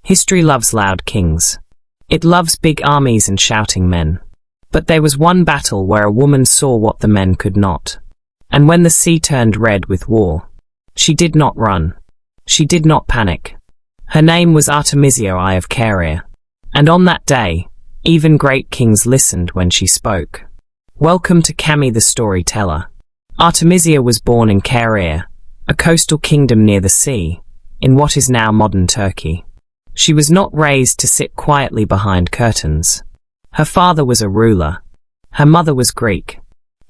History loves loud kings. It loves big armies and shouting men. But there was one battle where a woman saw what the men could not. And when the sea turned red with war, she did not run. She did not panic. Her name was Artemisia I of Caria. And on that day, even great kings listened when she spoke. Welcome to Cammy the storyteller. Artemisia was born in Caria, a coastal kingdom near the sea, in what is now modern Turkey. She was not raised to sit quietly behind curtains. Her father was a ruler. Her mother was Greek.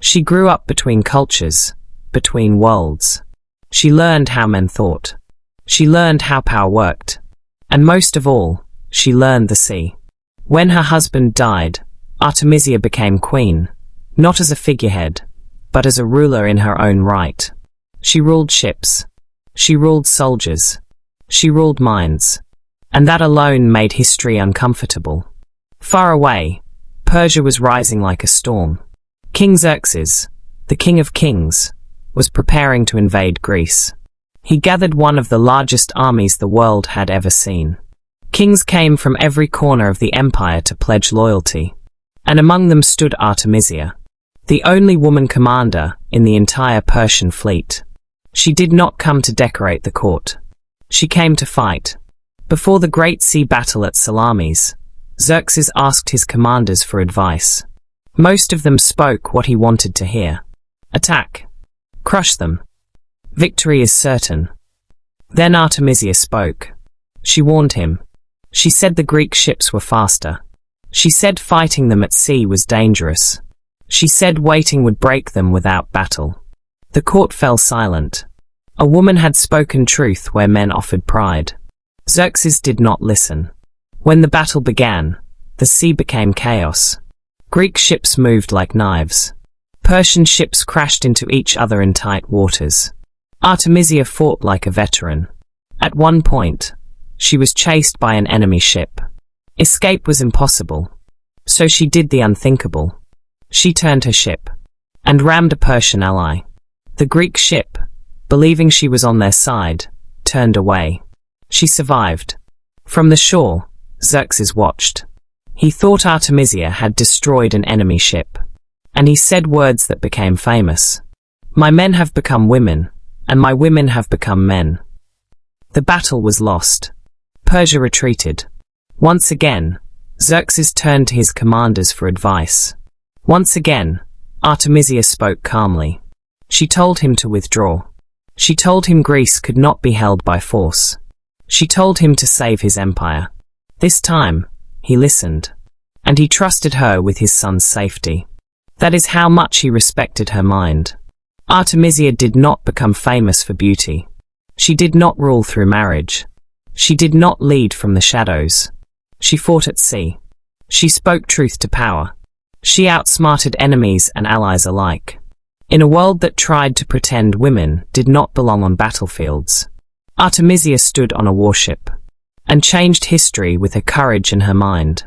She grew up between cultures, between worlds. She learned how men thought. She learned how power worked. And most of all, she learned the sea. When her husband died, Artemisia became queen, not as a figurehead, but as a ruler in her own right. She ruled ships. She ruled soldiers. She ruled minds. And that alone made history uncomfortable. Far away, Persia was rising like a storm. King Xerxes, the king of kings, was preparing to invade Greece. He gathered one of the largest armies the world had ever seen. Kings came from every corner of the empire to pledge loyalty, and among them stood Artemisia, the only woman commander in the entire Persian fleet. She did not come to decorate the court. She came to fight. Before the great sea battle at Salamis, Xerxes asked his commanders for advice. Most of them spoke what he wanted to hear. Attack. Crush them. Victory is certain. Then Artemisia spoke. She warned him. She said the Greek ships were faster. She said fighting them at sea was dangerous. She said waiting would break them without battle. The court fell silent. A woman had spoken truth where men offered pride. Xerxes did not listen. When the battle began, the sea became chaos. Greek ships moved like knives. Persian ships crashed into each other in tight waters. Artemisia fought like a veteran. At one point, she was chased by an enemy ship. Escape was impossible. So she did the unthinkable. She turned her ship and rammed a Persian ally. The Greek ship, believing she was on their side, turned away. She survived. From the shore, Xerxes watched. He thought Artemisia had destroyed an enemy ship. And he said words that became famous. My men have become women, and my women have become men. The battle was lost. Persia retreated. Once again, Xerxes turned to his commanders for advice. Once again, Artemisia spoke calmly. She told him to withdraw. She told him Greece could not be held by force. She told him to save his empire. This time, he listened. And he trusted her with his son's safety. That is how much he respected her mind. Artemisia did not become famous for beauty. She did not rule through marriage. She did not lead from the shadows. She fought at sea. She spoke truth to power. She outsmarted enemies and allies alike. In a world that tried to pretend women did not belong on battlefields, Artemisia stood on a warship and changed history with her courage and her mind.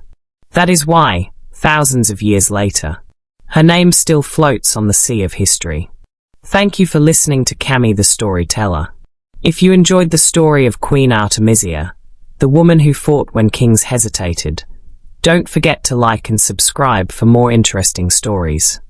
That is why, thousands of years later, her name still floats on the sea of history. Thank you for listening to Cammy the storyteller. If you enjoyed the story of Queen Artemisia, the woman who fought when kings hesitated, don't forget to like and subscribe for more interesting stories.